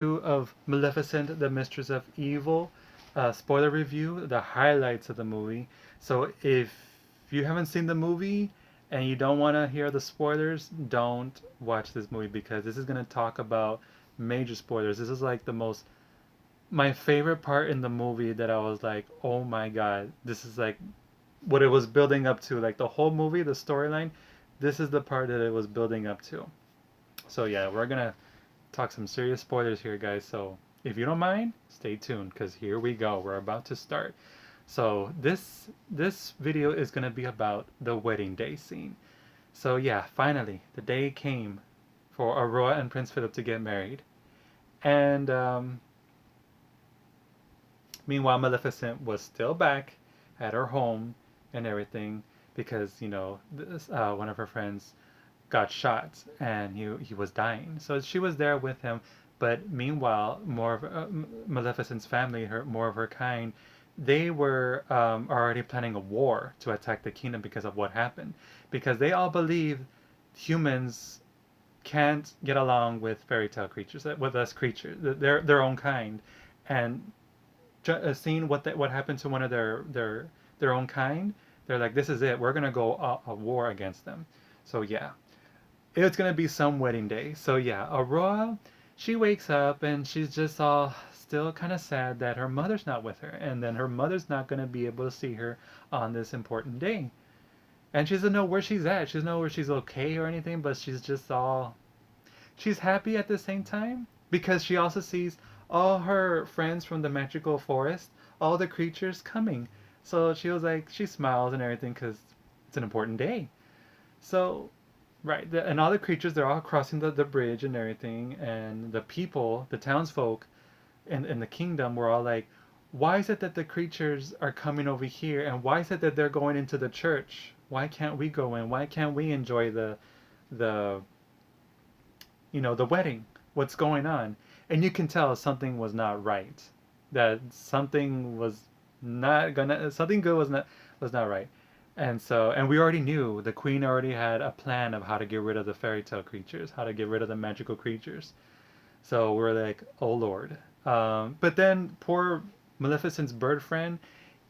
of Maleficent, the Mistress of Evil, spoiler review, the highlights of the movie. So if you haven't seen the movie and you don't want to hear the spoilers, don't watch this movie because this is going to talk about major spoilers. This is like the most my favorite part in the movie that I was like, "Oh my god, this is like what it was building up to, like the whole movie, the storyline. This is the part that it was building up to." So yeah, we're going to talk some serious spoilers here, guys. So if you don't mind, stay tuned because here we go. We're about to start. So this video is gonna be about the wedding day scene. So yeah, finally the day came for Aurora and Prince Philip to get married, and meanwhile Maleficent was still back at her home and everything because one of her friends got shot and he was dying. So she was there with him. But meanwhile, more of Maleficent's family, more of her kind, they were already planning a war to attack the kingdom because of what happened. Because they all believe humans can't get along with fairy tale creatures, with us creatures, their own kind, and seeing what happened to one of their own kind, they're like, this is it. We're gonna go a war against them. So yeah, it's gonna be some wedding day. So yeah, Aurora, she wakes up and she's just all still kind of sad that her mother's not with her, and then her mother's not gonna be able to see her on this important day. And she doesn't know where she's at. She doesn't know where she's okay or anything, but she's just all she's happy at the same time because she also sees all her friends from the magical forest, all the creatures coming. So she was like, she smiles and everything because it's an important day. So right, and all the creatures, they're all crossing the bridge and everything, and the people, the townsfolk in the kingdom were all like, why is it that the creatures are coming over here, and why is it that they're going into the church? Why can't we go in? Why can't we enjoy the the wedding? What's going on? And you can tell something was not right. That something was not gonna something good was not right. And we already knew the queen already had a plan of how to get rid of the fairy tale creatures, how to get rid of the magical creatures. So we're like, oh lord. But then poor Maleficent's bird friend,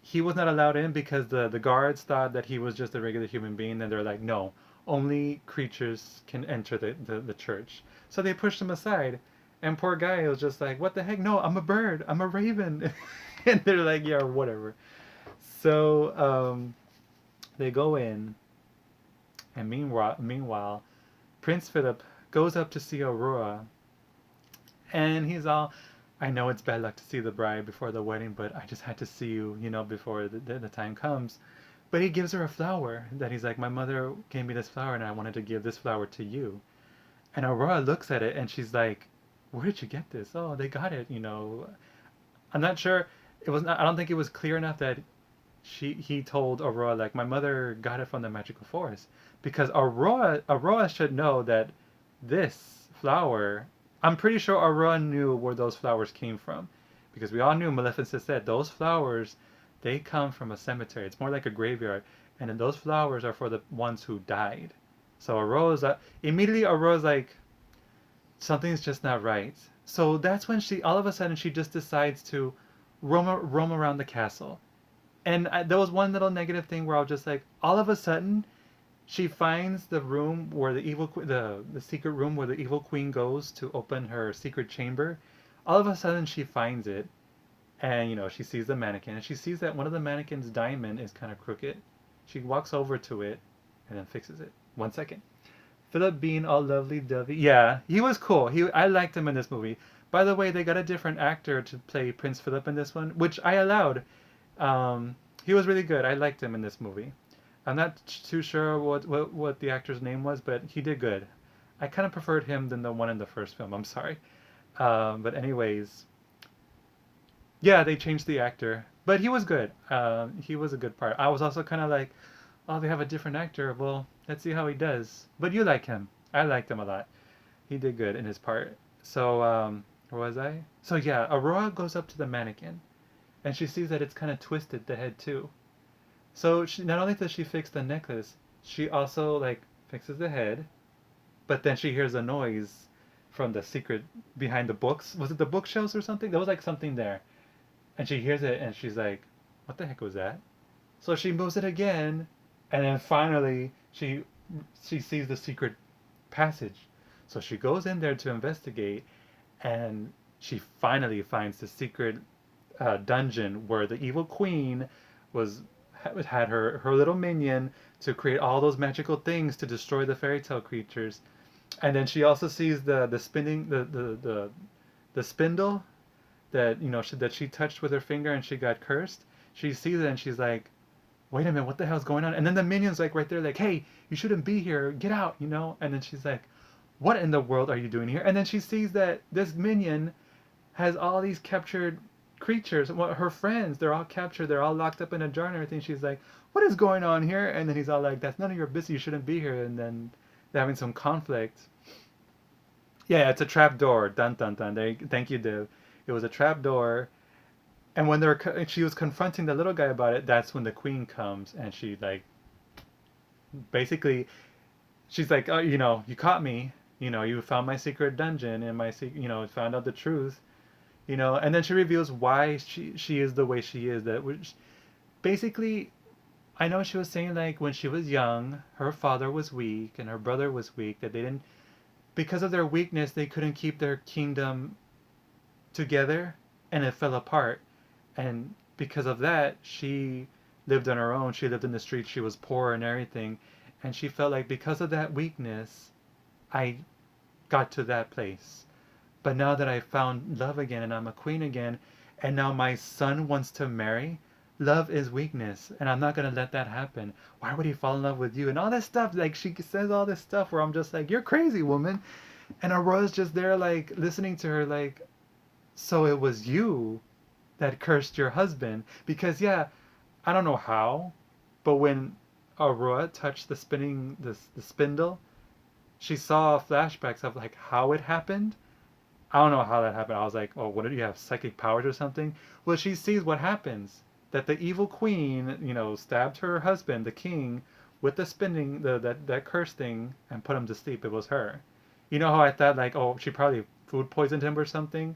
he was not allowed in because the guards thought that he was just a regular human being, and they're like, no, only creatures can enter the church. So they pushed him aside. And poor guy was just like, what the heck? No, I'm a bird. I'm a raven. And they're like, yeah, whatever. So they go in, and meanwhile, Prince Philip goes up to see Aurora, and he's all, I know it's bad luck to see the bride before the wedding, but I just had to see you, before the time comes. But he gives her a flower that he's like, my mother gave me this flower, and I wanted to give this flower to you. And Aurora looks at it, and she's like, where did you get this? Oh, they got it. I'm not sure. It was not. I don't think it was clear enough that he told Aurora like my mother got it from the magical forest because Aurora should know that this flower. I'm pretty sure Aurora knew where those flowers came from because we all knew Maleficent said those flowers they come from a cemetery. It's more like a graveyard, and then those flowers are for the ones who died. So immediately Aurora's like something's just not right. So that's when she all of a sudden she just decides to roam around the castle. And there was one little negative thing where I was just like, all of a sudden, she finds the room where the secret room where the evil queen goes to open her secret chamber. All of a sudden, she finds it, and she sees the mannequin, and she sees that one of the mannequin's diamond is kind of crooked. She walks over to it, and then fixes it. 1 second. Philip Bean, all lovely dovey. Yeah, he was cool. I liked him in this movie. By the way, they got a different actor to play Prince Philip in this one, which I allowed. He was really good. I liked him in this movie. I'm not too sure what the actor's name was, but he did good. I kind of preferred him than the one in the first film. I'm sorry. But anyways, yeah, they changed the actor, but he was good. He was a good part. I was also kind of like, oh, they have a different actor. Well, let's see how he does. But you like him. I liked him a lot. He did good in his part. So, where was I? So yeah, Aurora goes up to the mannequin, and she sees that it's kind of twisted the head too. So not only does she fix the necklace, she also like fixes the head, but then she hears a noise, from the secret behind the books. Was it the bookshelves or something? There was like something there, and she hears it and she's like, "What the heck was that?" So she moves it again, and then finally she sees the secret passage. So she goes in there to investigate, and she finally finds the secret dungeon where the evil queen was had her little minion to create all those magical things to destroy the fairy tale creatures. And then she also sees the spinning the spindle that that she touched with her finger and she got cursed. She sees it and she's like, wait a minute, what the hell's going on? And then the minion's like right there, like, hey, you shouldn't be here, get out. And then she's like, what in the world are you doing here? And then she sees that this minion has all these captured creatures. Well, her friends, they're all captured, they're all locked up in a jar and everything. She's like, what is going on here? And then he's all like, that's none of your business, you shouldn't be here. And then they're having some conflict. Yeah, it's a trap door. Dun dun dun. Thank you, Div. It was a trap door. And when she was confronting the little guy about it, that's when the queen comes and she like basically she's like, oh, you caught me. You found my secret dungeon and found out the truth. And then she reveals why she is the way she is. That which basically, I know she was saying like when she was young, her father was weak and her brother was weak. That they didn't, because of their weakness, they couldn't keep their kingdom together, and it fell apart. And because of that, she lived on her own. She lived in the streets. She was poor and everything, and she felt like because of that weakness, I got to that place. But now that I found love again and I'm a queen again, and now my son wants to marry, love is weakness, and I'm not gonna let that happen. Why would he fall in love with you? And all this stuff, like she says all this stuff where I'm just like, you're crazy, woman. And Aurora's just there, like listening to her, like, so it was you that cursed your husband. Because yeah, I don't know how, but when Aurora touched the spindle, she saw flashbacks of like how it happened. I don't know how that happened. I was like, oh, what did you have, psychic powers or something? Well, she sees what happens. That the evil queen, stabbed her husband, the king, with the spinning that curse thing and put him to sleep. It was her. You know how I thought like, oh, she probably food poisoned him or something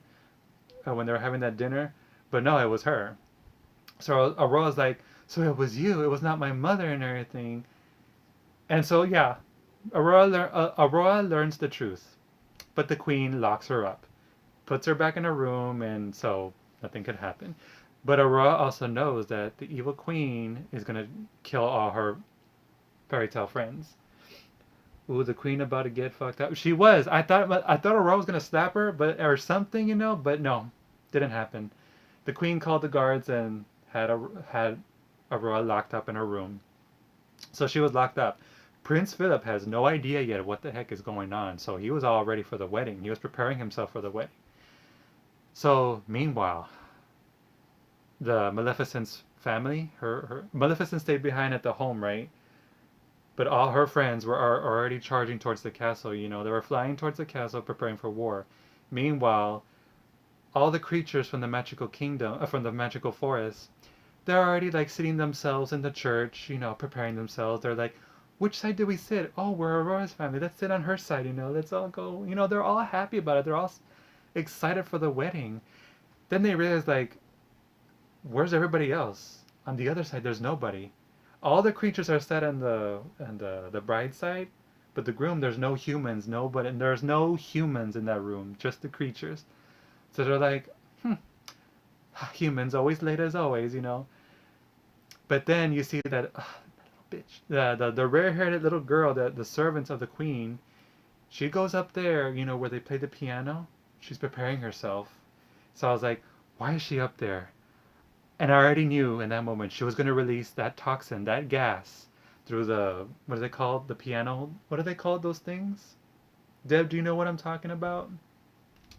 when they were having that dinner, but no, it was her. So Aurora's like, so it was you. It was not my mother and everything. And so yeah, Aurora learns the truth, but the queen locks her up, puts her back in her room, and so nothing could happen. But Aurora also knows that the evil queen is gonna kill all her fairy tale friends. Ooh, the queen about to get fucked up. She was. I thought Aurora was gonna slap her, but or something, but no, didn't happen. The queen called the guards and had Aurora locked up in her room. So she was locked up. Prince Philip has no idea yet what the heck is going on, so he was all ready for the wedding. He was preparing himself for the wedding. So meanwhile, the Maleficent's family, her Maleficent stayed behind at the home, right? But all her friends were already charging towards the castle. They were flying towards the castle, preparing for war. Meanwhile, all the creatures from the magical kingdom, from the magical forest, they're already like sitting themselves in the church, preparing themselves. They're like, which side do we sit? Oh, we're Aurora's family. Let's sit on her side. Let's all go. They're all happy about it. They're all excited for the wedding. Then they realize like, where's everybody else? On the other side, there's nobody. All the creatures are set on the bride side, but the groom, there's no humans, nobody, and there's no humans in that room, just the creatures. So they're like, humans always late as always. But then you see that bitch, the rare-haired little girl, the servants of the queen. She goes up there, where they play the piano. She's preparing herself. So I was like, why is she up there? And I already knew in that moment she was going to release that toxin, that gas, through what are they called? The piano. What are they called, those things? Deb, do you know what I'm talking about?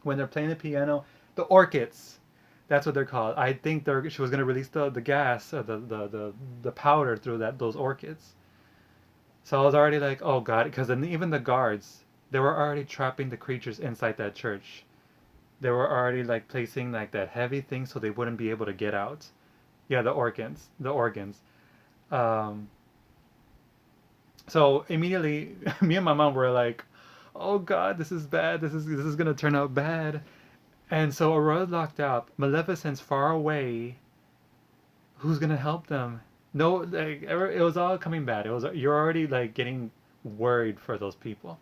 When they're playing the piano, the orchids. That's what they're called. I think she was going to release the gas, the powder through those orchids. So I was already like, oh god, because then even the guards, they were already trapping the creatures inside that church. They were already like placing like that heavy thing so they wouldn't be able to get out. Yeah, the organs. Um, so immediately, me and my mom were like, oh God, this is bad. This is gonna turn out bad. And so Aurora's locked up. Maleficent's far away. Who's gonna help them? No, like it was all coming bad. It was you're already like getting worried for those people.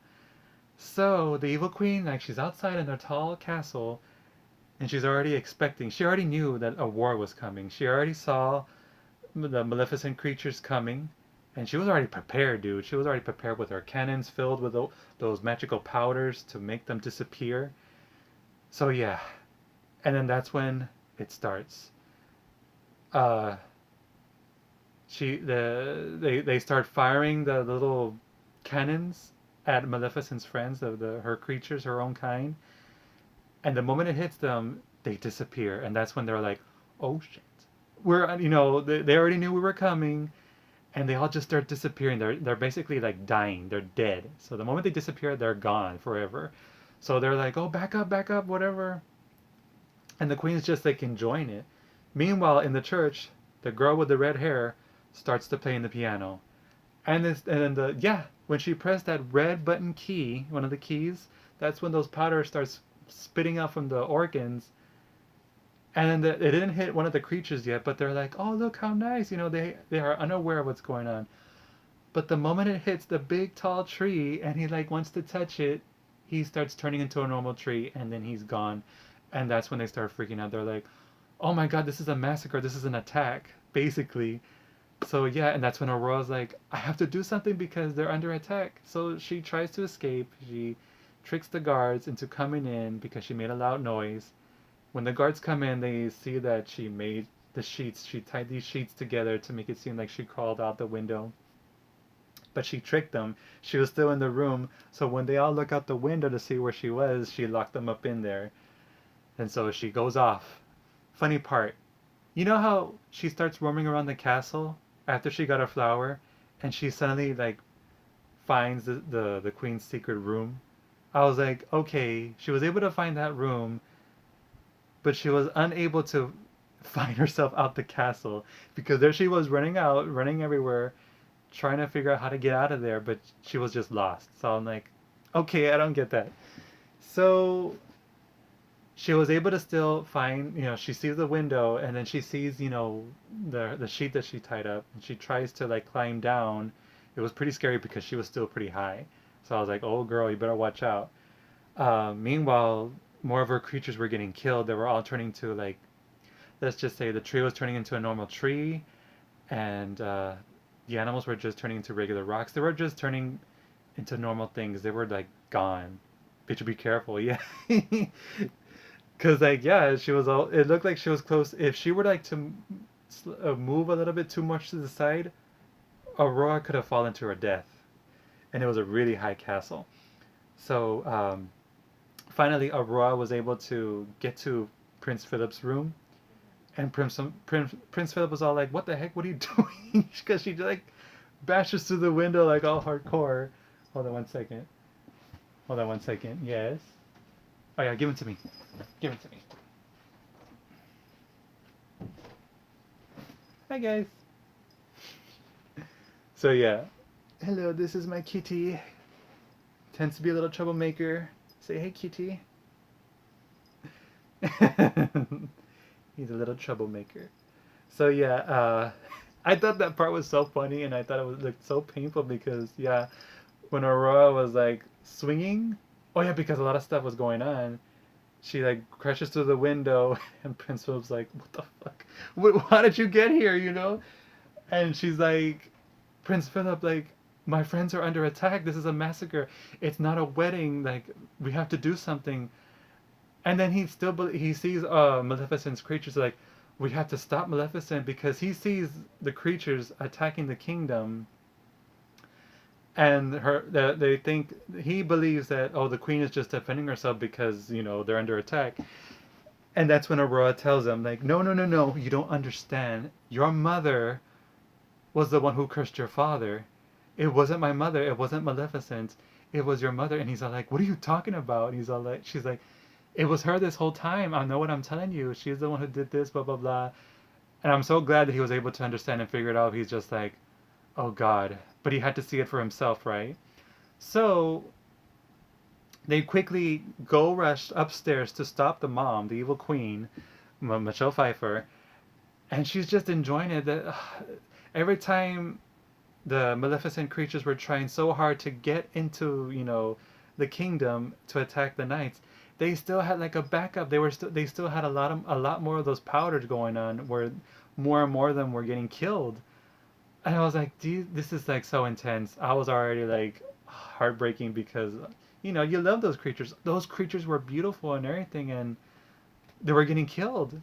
So the evil queen, like she's outside in her tall castle, and she's already expecting. She already knew that a war was coming. She already saw the maleficent creatures coming, and she was already prepared, dude. She was already prepared with her cannons filled with those magical powders to make them disappear. So yeah, and then that's when it starts. Uh, they start firing the little cannons at Maleficent's friends, her creatures, her own kind, and the moment it hits them, they disappear, and that's when they're like, "Oh shit, we're they already knew we were coming." And they all just start disappearing. They're basically like dying. They're dead. So the moment they disappear, they're gone forever. So they're like, "Oh, back up, whatever." And the queen's just like enjoying it. Meanwhile, in the church, the girl with the red hair starts to play in the piano. And then when she pressed that red button key, one of the keys, that's when those powders starts spitting out from the organs. And then it didn't hit one of the creatures yet, but they're like, "Oh, look how nice!" They are unaware of what's going on. But the moment it hits the big tall tree and he like wants to touch it, he starts turning into a normal tree and then he's gone. And that's when they start freaking out. They're like, "Oh my God, this is a massacre. This is an attack," basically. So yeah, and that's when Aurora's like, "I have to do something because they're under attack." So she tries to escape. She tricks the guards into coming in because she made a loud noise. When the guards come in, they see that she made the sheets. She tied these sheets together to make it seem like she crawled out the window. But she tricked them. She was still in the room. So when they all look out the window to see where she was, she locked them up in there. And so she goes off. Funny part. You know how she starts roaming around the castle after she got a flower and she suddenly like finds the queen's secret room? I was like, okay, she was able to find that room, but she was unable to find herself out the castle because there she was running out, running everywhere, trying to figure out how to get out of there, but she was just lost. So I'm like, okay, I don't get that. So she was able to still find, she sees the window and then she sees, the sheet that she tied up and she tries to like climb down. It was pretty scary because she was still pretty high. So I was like, oh girl, you better watch out. Meanwhile, more of her creatures were getting killed. They were all turning to like, let's just say the tree was turning into a normal tree, and the animals were just turning into regular rocks. They were just turning into normal things. They were like gone. But you be careful, yeah. Cause like yeah, she was all. It looked like she was close. If she were like to move a little bit too much to the side, Aurora could have fallen to her death. And it was a really high castle. So finally, Aurora was able to get to Prince Philip's room, and Prince Philip was all like, "What the heck? What are you doing?" Because she like bashes through the window like all hardcore. Hold on one second. Hold on one second. Yes. Oh yeah, give it to me. Give it to me. Hi guys. So yeah. Hello, this is my kitty. Tends to be a little troublemaker. Say hey, kitty. He's a little troublemaker. So yeah, I thought that part was so funny, and I thought it was like so painful because yeah, when Aurora was like swinging, oh yeah, because a lot of stuff was going on. She like crashes through the window, and Prince Philip's like, "What the fuck? How did you get here?" And she's like, "Prince Philip, like my friends are under attack. This is a massacre. It's not a wedding. Like we have to do something." And then he sees Maleficent's creatures like, we have to stop Maleficent because he sees the creatures attacking the kingdom, and they think he believes that, oh, the queen is just defending herself because they're under attack. And that's when Aurora tells him like, no, no, no, no, you don't understand. Your mother was the one who cursed your father. It wasn't my mother. It wasn't Maleficent. It was your mother. And he's all like, what are you talking about? And she's like, it was her this whole time. I know what I'm telling you. She's the one who did this, blah, blah, blah. And I'm so glad that he was able to understand and figure it out. He's just like, oh God. But he had to see it for himself, right? So They quickly go rush upstairs to stop the mom, the evil queen, Michelle Pfeiffer, and she's just enjoying it. That every time the Maleficent creatures were trying so hard to get into, the kingdom to attack the knights, they still had like a backup. They still had a lot more of those powders going on, where more and more of them were getting killed. And I was like, dude, this is like so intense. I was already like heartbreaking because you love those creatures. Those creatures were beautiful and everything, and they were getting killed.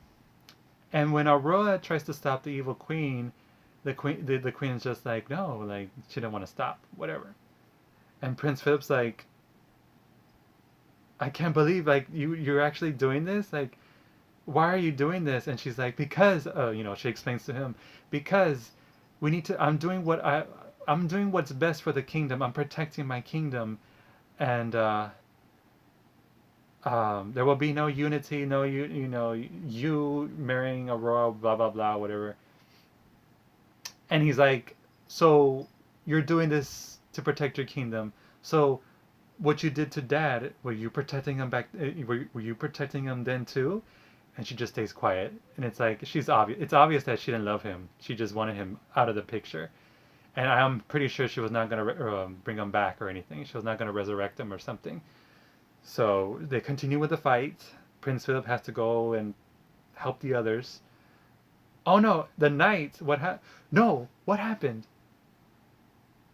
And when Aurora tries to stop the evil queen, the queen's just like, no, like she didn't want to stop, whatever. And Prince Philip's like, I can't believe like you're actually doing this. Like, why are you doing this? And she's like, because she explains to him, because we need to. I'm doing what's best for the kingdom. I'm protecting my kingdom, and there will be no unity, no you marrying Aurora, blah blah blah, whatever. And he's like, so you're doing this to protect your kingdom. So what you did to Dad, were you protecting him back? Were you protecting him then too? And she just stays quiet. And it's like she's obvious. It's obvious that she didn't love him. She just wanted him out of the picture. And I'm pretty sure she was not gonna bring him back or anything. She was not gonna resurrect him or something. So they continue with the fight. Prince Philip has to go and help the others. Oh no, the knight. No, what happened?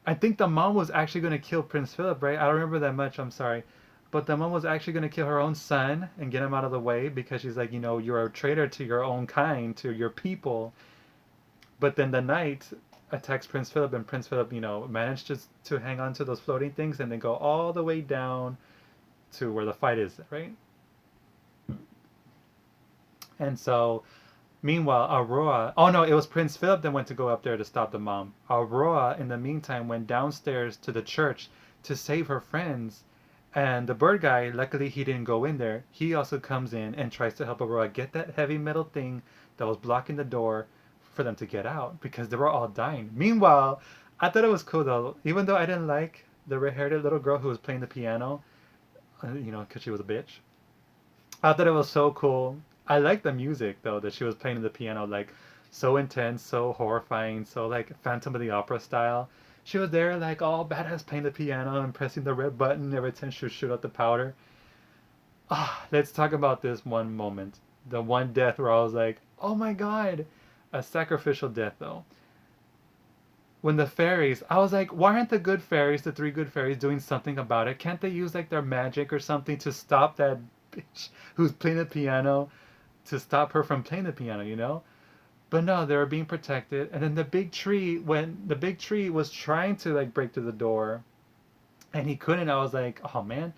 I think the mom was actually going to kill Prince Philip, right? I don't remember that much. I'm sorry. But the mom was actually going to kill her own son and get him out of the way because she's like, you're a traitor to your own kind, to your people. But then the knight attacks Prince Philip, and Prince Philip, managed to hang on to those floating things and then go all the way down to where the fight is, right? And so, meanwhile, Aurora. Oh no, it was Prince Philip that went to go up there to stop the mom. Aurora, in the meantime, went downstairs to the church to save her friends. And the bird guy, luckily he didn't go in there. He also comes in and tries to help Aurora get that heavy metal thing that was blocking the door for them to get out because they were all dying. Meanwhile, I thought it was cool though, even though I didn't like the red-haired little girl who was playing the piano, because she was a bitch. I thought it was so cool. I liked the music though that she was playing the piano, like so intense, so horrifying, so like Phantom of the Opera style. She was there like all badass playing the piano and pressing the red button every time she would shoot out the powder. Let's talk about this one moment. The one death where I was like, oh my god. A sacrificial death though. When the fairies, I was like, why aren't the good fairies, the three good fairies, doing something about it? Can't they use like their magic or something to stop that bitch who's playing the piano, to stop her from playing the piano? But no, they were being protected. And then when the big tree was trying to like break through the door and he couldn't, I was like, oh man.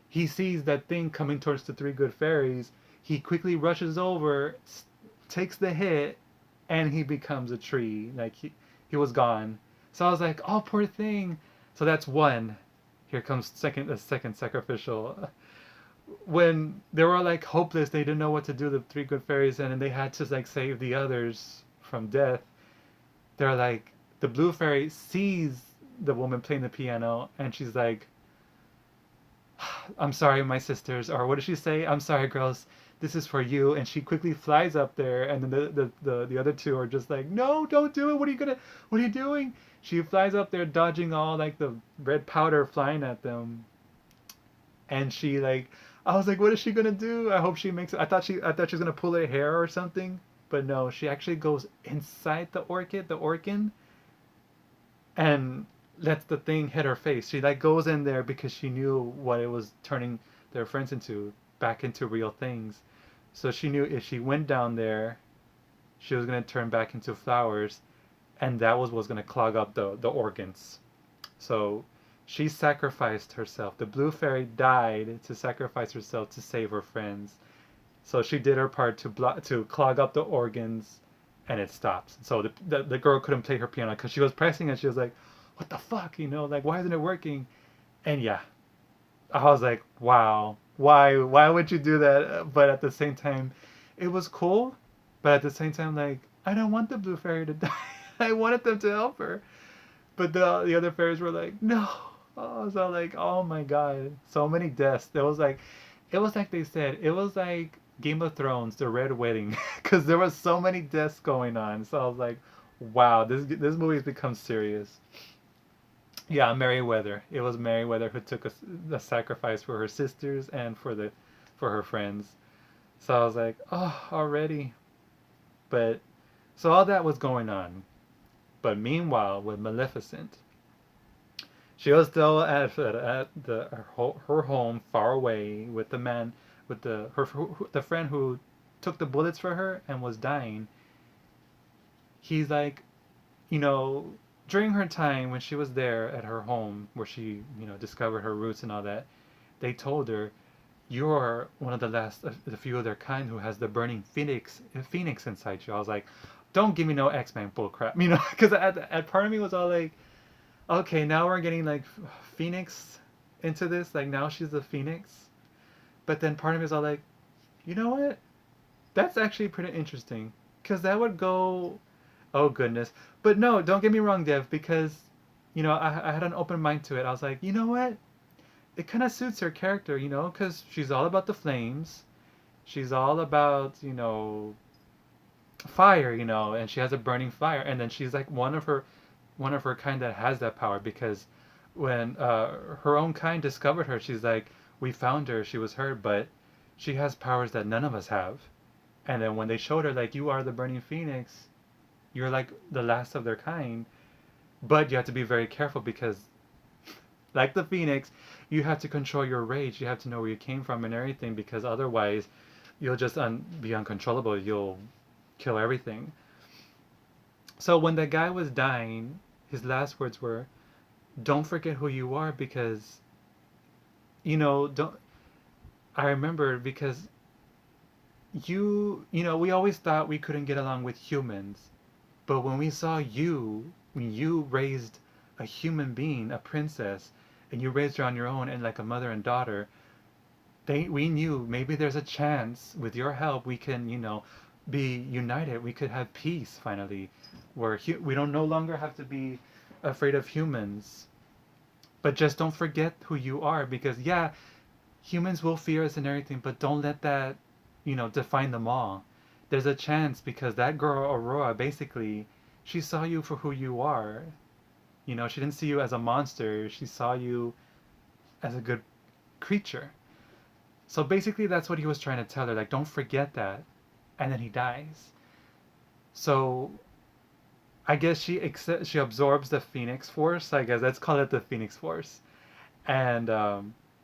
He sees that thing coming towards the three good fairies. He quickly rushes over, takes the hit, and he becomes a tree. Like he was gone. So I was like, oh poor thing. So that's one. Here comes the second sacrificial. When they were like hopeless, they didn't know what to do, the three good fairies, and they had to like save the others from death. They're like, the blue fairy sees the woman playing the piano, and she's like, I'm sorry, my sisters, or what did she say? I'm sorry, girls. This is for you. And she quickly flies up there, and then the other two are just like, no, don't do it. What are you doing? She flies up there, dodging all like the red powder flying at them, and she like, I was like, what is she gonna do? I hope she makes it. I thought she was gonna pull her hair or something, but no, she actually goes inside the organ, and lets the thing hit her face. She like goes in there because she knew what it was turning their friends into, back into real things. So she knew if she went down there, she was gonna turn back into flowers, and that was gonna clog up the organs. So she sacrificed herself. The blue fairy died to sacrifice herself to save her friends. So she did her part to clog up the organs, and it stops. So the girl couldn't play her piano because she was pressing it. She was like, "What the fuck? Like why isn't it working?" And yeah, I was like, "Wow, why would you do that?" But at the same time, it was cool. But at the same time, like I don't want the blue fairy to die. I wanted them to help her. But the other fairies were like, "No, Oh, so like, oh my god, so many deaths. It was like they said, it was like Game of Thrones, the Red Wedding, because there was so many deaths going on. So I was like, wow, this movie has become serious. Yeah, Meriwether. It was Meriwether who took a sacrifice for her sisters and for her friends. So I was like, oh, already. But so all that was going on. But meanwhile, with Maleficent, she was still at her home far away with the man with the friend who took the bullets for her and was dying. He's like, you know, during her time when she was there at her home where she, discovered her roots and all that, they told her, "You're one of the last of the few of their kind who has the burning phoenix inside you." I was like, "Don't give me no X-Men bullcrap," because at part of me was all like, "Okay, now we're getting like Phoenix into this. Like now she's the Phoenix," but then part of me is all like, "You know what? That's actually pretty interesting because that would go." Oh goodness. But no, don't get me wrong, Dev, because I had an open mind to it. I was like, you know what? It kind of suits her character, because she's all about the flames. She's all about, fire, and she has a burning fire. And then she's like one of her kind that has that power because when her own kind discovered her, she's like, we found her, she was hurt, but she has powers that none of us have. And then when they showed her, like, you are the burning phoenix, you're like the last of their kind, but you have to be very careful because, like the phoenix, you have to control your rage. You have to know where you came from and everything because otherwise, you'll just be uncontrollable. You'll kill everything. So when that guy was dying, his last words were, "Don't forget who you are," because don't. I remember because we always thought we couldn't get along with humans, but when we saw you, when you raised a human being, a princess, and you raised her on your own and like a mother and daughter, we knew maybe there's a chance with your help we can, be united. We could have peace finally, where we don't no longer have to be afraid of humans. But just don't forget who you are because yeah, humans will fear us and everything, but don't let that, define them all. There's a chance because that girl Aurora basically, she saw you for who you are. She didn't see you as a monster. She saw you as a good creature. So basically that's what he was trying to tell her, like don't forget that. And then he dies. So I guess she absorbs the Phoenix Force. I guess let's call it the Phoenix Force. And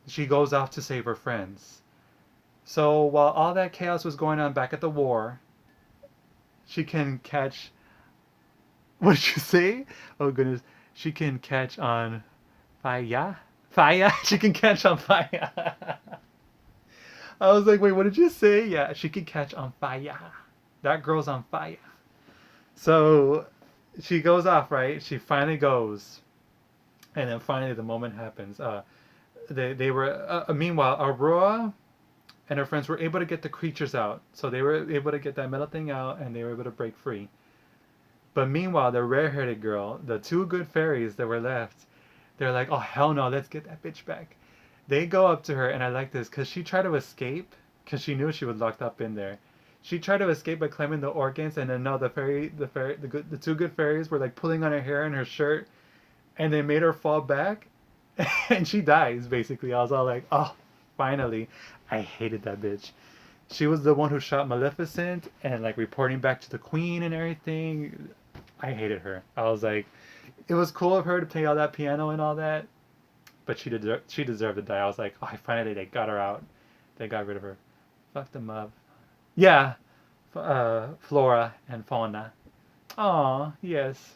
she goes off to save her friends. So while all that chaos was going on back at the war, she can catch. What did you say? Oh goodness, she can catch on fire. Fire. She can catch on fire. I was like, wait, what did you say? Yeah, she can catch on fire. That girl's on fire. So she goes off, right? She finally goes, and then finally the moment happens. They were meanwhile Aurora and her friends were able to get the creatures out. So they were able to get that metal thing out and they were able to break free. But meanwhile, the rare-headed girl, the two good fairies that were left, they're like, oh hell no, let's get that bitch back. They go up to her and I like this because she tried to escape because she knew she was locked up in there. She tried to escape by climbing the organs, and then no, the two good fairies were like pulling on her hair and her shirt, and they made her fall back, and she dies basically. I was all like, oh, finally. I hated that bitch. She was the one who shot Maleficent and like reporting back to the queen and everything. I hated her. I was like, it was cool of her to play all that piano and all that, but she deserved to die. I was like, oh, finally they got her out. They got rid of her. Fuck them up. Yeah, flora and fauna. Aw, yes.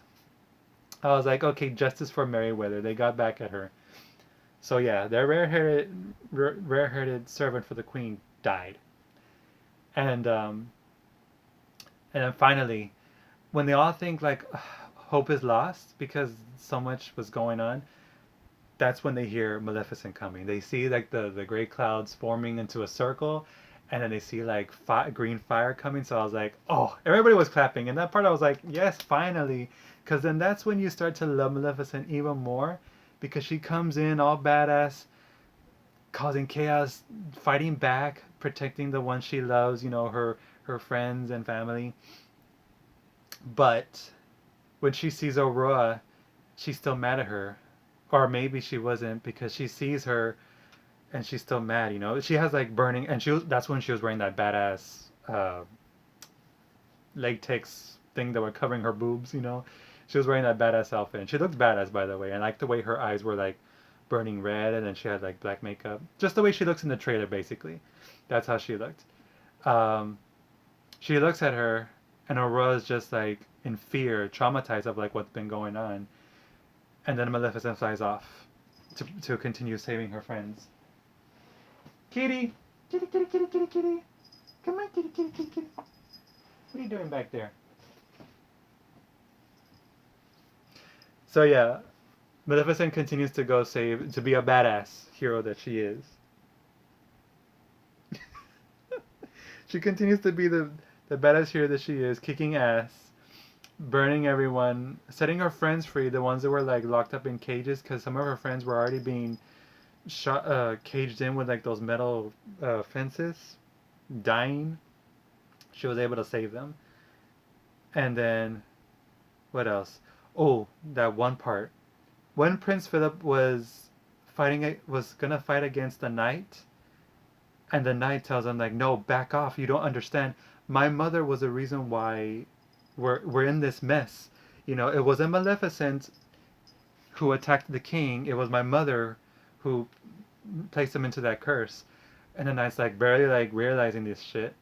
I was like, okay, justice for Meriwether. They got back at her. So yeah, their rare-headed servant for the queen died, and and then finally, when they all think like hope is lost because so much was going on, that's when they hear Maleficent coming. They see like the gray clouds forming into a circle, and then they see like green fire coming. So I was like, oh, everybody was clapping. And that part I was like, yes, finally. Because then that's when you start to love Maleficent even more. because she comes in all badass, causing chaos, fighting back, protecting the ones she loves, her friends and family. But when she sees Aurora, she's still mad at her. Or maybe she wasn't, because she sees her and she's still mad. She has like burning, and that's when she was wearing that badass latex thing that were covering her boobs. She was wearing that badass outfit, and she looked badass, by the way. And I like the way her eyes were like burning red, and then she had like black makeup, just the way she looks in the trailer, basically. That's how she looked. Um, she looks at her, and Aurora's just like in fear, traumatized of like what's been going on, and then Maleficent flies off to continue saving her friends. Kitty, kitty, kitty, kitty, kitty, kitty. Come on, kitty, kitty, kitty, kitty. What are you doing back there? So yeah, Maleficent continues to go save, to be a badass hero that she is. She continues to be the badass hero that she is, kicking ass, burning everyone, setting her friends free, the ones that were like locked up in cages, because some of her friends were already being shot, caged in with like those metal fences, dying. She was able to save them. And then what else? Oh, that one part when Prince Philip was gonna fight against the knight, and the knight tells him like, "No, back off. You don't understand. My mother was the reason why we're in this mess. It wasn't Maleficent who attacked the king. It was my mother who placed him into that curse." And the knight's like barely like realizing this shit.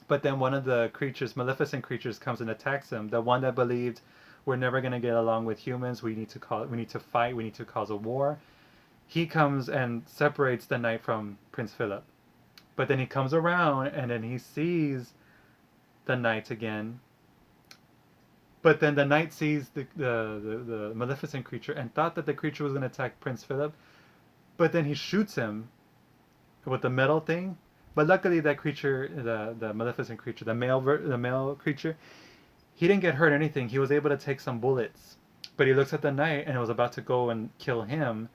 But then one of the creatures, Maleficent creatures, comes and attacks him. The one that believed we're never gonna get along with humans. We need to fight. We need to cause a war. He comes and separates the knight from Prince Philip. But then he comes around and then he sees the knight again. But then the knight sees the Maleficent creature and thought that the creature was going to attack Prince Philip. But then he shoots him with the metal thing. But luckily, that creature, the Maleficent creature, the male creature, he didn't get hurt or anything. He was able to take some bullets. But he looks at the knight and was about to go and kill him.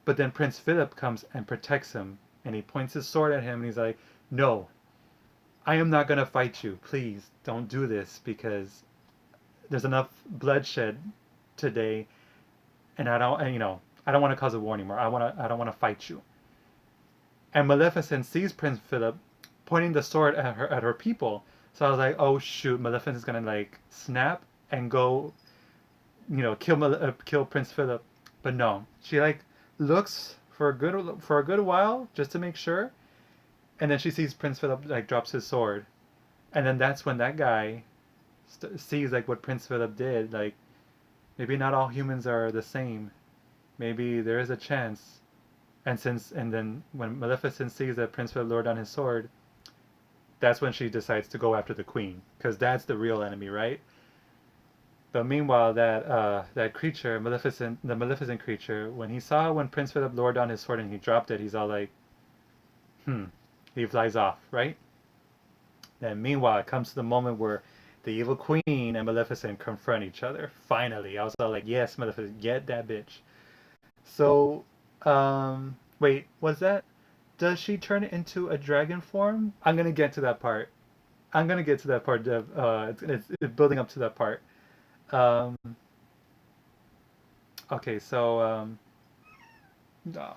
But then Prince Philip comes and protects him. And he points his sword at him and he's like, "No, I am not going to fight you. Please don't do this, because there's enough bloodshed today, and I don't want to cause a war anymore. I don't want to fight you." And Maleficent sees Prince Philip pointing the sword at her people. So I was like, "Oh shoot, Maleficent is gonna like snap and go, kill Prince Philip." But no, she like looks for a good while just to make sure, and then she sees Prince Philip like drops his sword, and then that's when that guy sees like what Prince Philip did. Like, maybe not all humans are the same. Maybe there is a chance. And then when Maleficent sees that Prince Philip lowered down his sword, that's when she decides to go after the queen, because that's the real enemy, right? But meanwhile, that creature, the Maleficent creature, when he saw when Prince Philip lowered down his sword and he dropped it, he's all like, "Hmm." He flies off, right? And meanwhile, it comes to the moment where the evil queen and Maleficent confront each other. Finally, I was all like, "Yes, Maleficent, get that bitch." So, wait, was that? Does she turn it into a dragon form? I'm gonna get to that part. I'm gonna get to that part. It's building up to that part. Um, okay, so oh,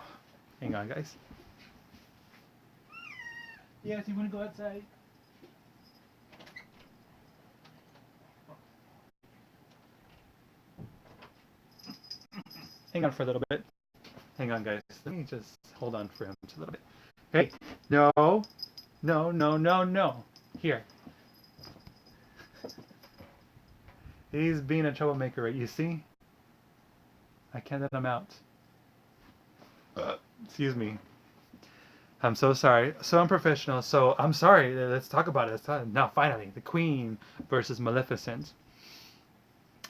hang on, guys. Yes, you wanna go outside? Hang on for a little bit. Hang on, guys. Let me just hold on for him just a little bit. Hey, no, no, no, no, no. Here. He's being a troublemaker, right? You see? I can't let him out. Excuse me. I'm so sorry. So unprofessional. So I'm sorry. Let's talk about it. Now, finally, the Queen versus Maleficent.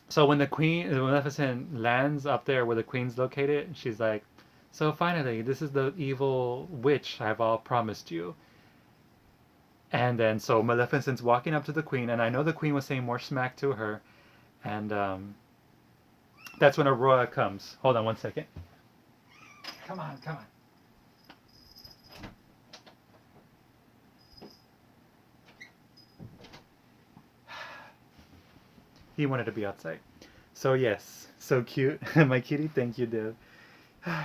So when the Maleficent lands up there where the Queen's located, she's like, "So finally, this is the evil witch I've all promised you." And then so Maleficent's walking up to the Queen, and I know the Queen was saying more smack to her, and That's when Aurora comes. Hold on one second. Come on, come on. He wanted to be outside. So yes, so cute. My kitty, thank you, Div.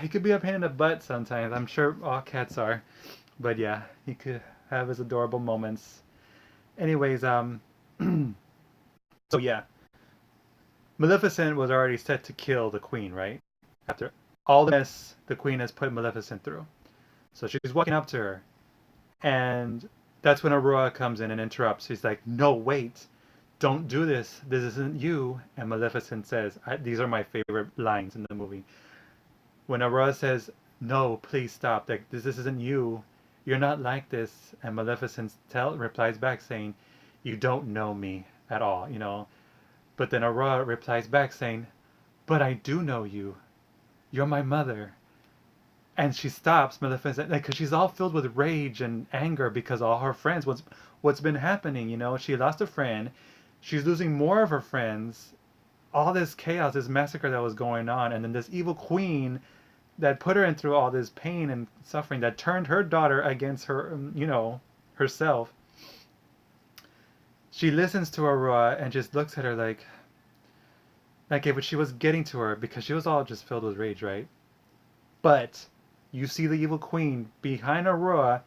He could be a pain in the butt sometimes. I'm sure all cats are. But yeah, he could have his adorable moments. Anyways, so yeah, Maleficent was already set to kill the queen, right? After all the mess the queen has put Maleficent through. So she's walking up to her, and that's when Aurora comes in and interrupts. She's like, "No, wait, don't do this. This isn't you." And Maleficent says, "These are my favorite lines in the movie." When Aurora says, "No, please stop. Like this isn't you. You're not like this." And Maleficent replies back saying, "You don't know me at all, you know." But then Aurora replies back saying, "But I do know you. You're my mother." And she stops Maleficent because she's all filled with rage and anger because all her friends, what's been happening, you know? She lost a friend. She's losing more of her friends. All this chaos, this massacre that was going on, and then this evil queen that put her in through all this pain and suffering that turned her daughter against her, herself. She listens to Aurora and just looks at her like if she was getting to her because she was all just filled with rage, right? But you see the evil queen behind Aurora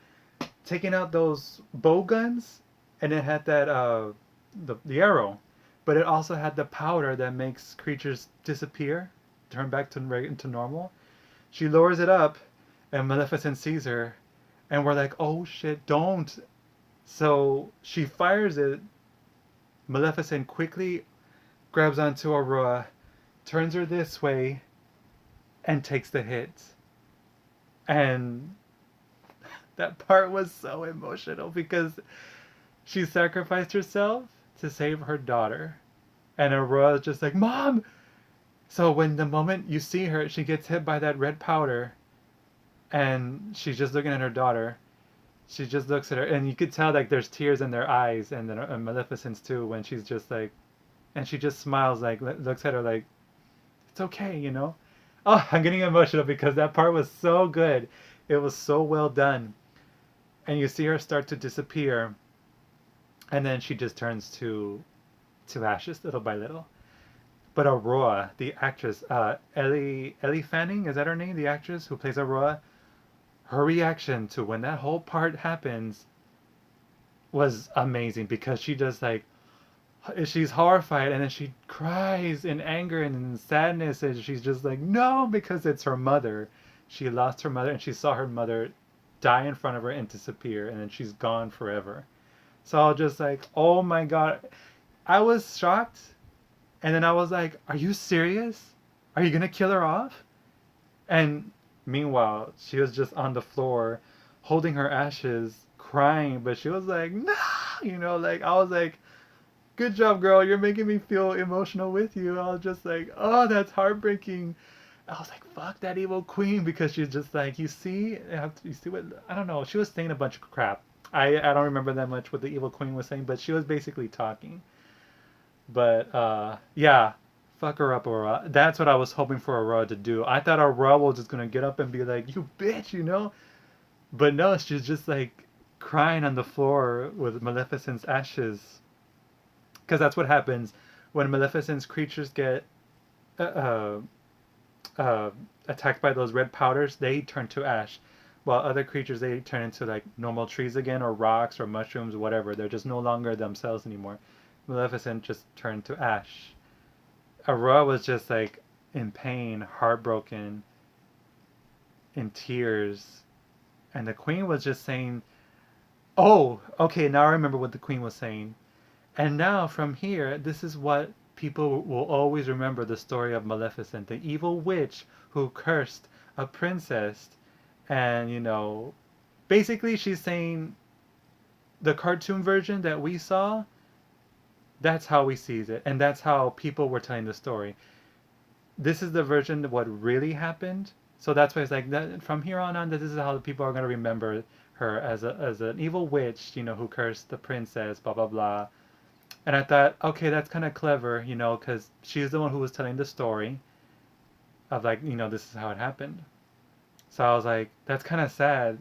taking out those bow guns, and it had that the arrow, but it also had the powder that makes creatures disappear, turn back to normal. She lowers it up, and Maleficent sees her, and we're like, oh shit, don't. So she fires it. Maleficent quickly grabs onto Aurora, turns her this way, and takes the hit. And that part was so emotional because she sacrificed herself to save her daughter. And Aurora's just like, Mom! So when the moment you see her, she gets hit by that red powder, and she's just looking at her daughter. She just looks at her, and you could tell like there's tears in their eyes, and then Maleficent's too, when she's just like, and she just smiles, like looks at her like, it's okay, you know. Oh, I'm getting emotional because that part was so good. It was so well done, and you see her start to disappear, and then she just turns to ashes little by little. But Aurora, the actress, Ellie Fanning, is that her name? The actress who plays Aurora, her reaction to when that whole part happens was amazing because she just like she's horrified and then she cries in anger and in sadness and she's just like no because it's her mother. She lost her mother and she saw her mother die in front of her and disappear and then she's gone forever. So I was just like, oh my god, I was shocked and then I was like, are you serious? Are you gonna kill her off? And meanwhile, she was just on the floor holding her ashes, crying, but she was like, no, like I was like, good job, girl. You're making me feel emotional with you. I was just like, oh, that's heartbreaking. I was like, fuck that evil queen because she's just like, you see what, I don't know. She was saying a bunch of crap. I don't remember that much what the evil queen was saying, but she was basically talking. But yeah, fuck her up, Aurora. That's what I was hoping for Aurora to do. I thought Aurora was just gonna get up and be like, "You bitch," you know. But no, she's just like crying on the floor with Maleficent's ashes. Because that's what happens when Maleficent's creatures get uh, uh, uh, attacked by those red powders. They turn to ash, while other creatures they turn into like normal trees again, or rocks, or mushrooms, or whatever. They're just no longer themselves anymore. Maleficent just turned to ash. Aurora was just like in pain, heartbroken, in tears, and the queen was just saying, "Oh, okay, now I remember what the queen was saying." And now from here, this is what people will always remember the story of Maleficent, the evil witch who cursed a princess. And, basically she's saying the cartoon version that we saw, that's how we sees it. And that's how people were telling the story. This is the version of what really happened. So that's why it's like that, from here on, this is how the people are going to remember her as an evil witch, who cursed the princess, blah blah blah. And I thought, okay, that's kind of clever, because she's the one who was telling the story. of like, this is how it happened. So I was like, that's kind of sad.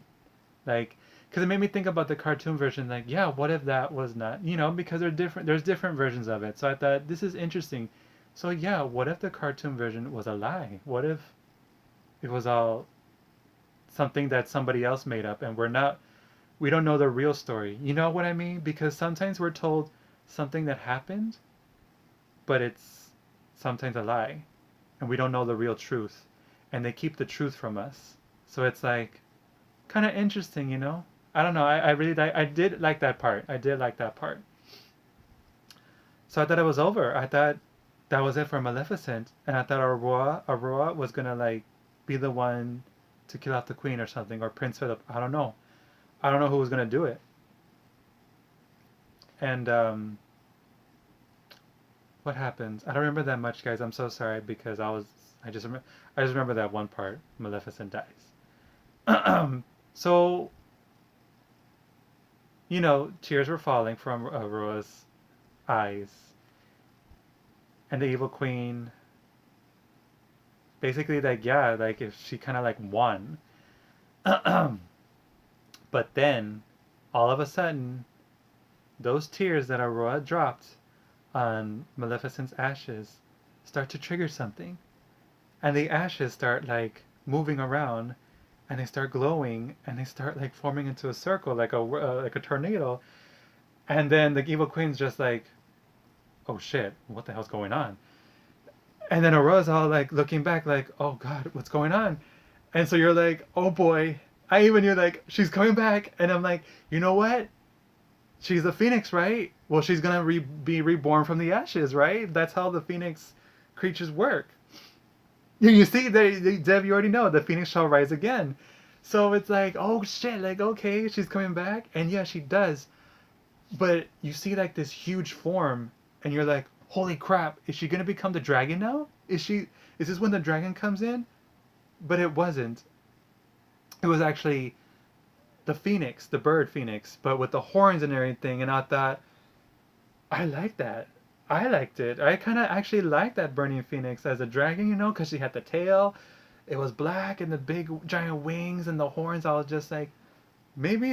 Like, because it made me think about the cartoon version. Like, yeah, what if that was not, because they're different. There's different versions of it. So I thought this is interesting. So yeah, what if the cartoon version was a lie? What if it was all something that somebody else made up and we don't know the real story? You know what I mean? Because sometimes we're told something that happened, but it's sometimes a lie, and we don't know the real truth, and they keep the truth from us. So it's like kind of interesting, I don't know. I really I did like that part. I did like that part. So I thought it was over. I thought that was it for Maleficent, and I thought Aurora was gonna like be the one to kill off the queen or something, or Prince Philip. I don't know. I don't know who was gonna do it. And what happens? I don't remember that much, guys. I'm so sorry because I just remember that one part. Maleficent dies. So tears were falling from Aurora's eyes, and the evil queen basically like yeah, like if she kind of like won. But then all of a sudden, those tears that Aurora dropped on Maleficent's ashes start to trigger something, and the ashes start like moving around, and they start glowing, and they start like forming into a circle like a tornado. And then the evil queen's just like, oh shit, what the hell's going on? And then Aurora's all like looking back, like, oh god, what's going on? And so you're like, oh boy. I even knew like she's coming back, and I'm like, you know what? She's a phoenix, right? Well, she's gonna be reborn from the ashes, right? That's how the phoenix creatures work. You see, Dev, you already know the phoenix shall rise again. So it's like, oh shit, like okay, she's coming back, and yeah, she does. But you see like this huge form, and you're like, holy crap, is she gonna become the dragon now? Is this when the dragon comes in? But it wasn't. It was actually the phoenix, the bird phoenix, but with the horns and everything. And I thought, I like that. I liked it. I kind of actually liked that burning phoenix as a dragon, because she had the tail. It was black and the big giant wings and the horns. I was just like, maybe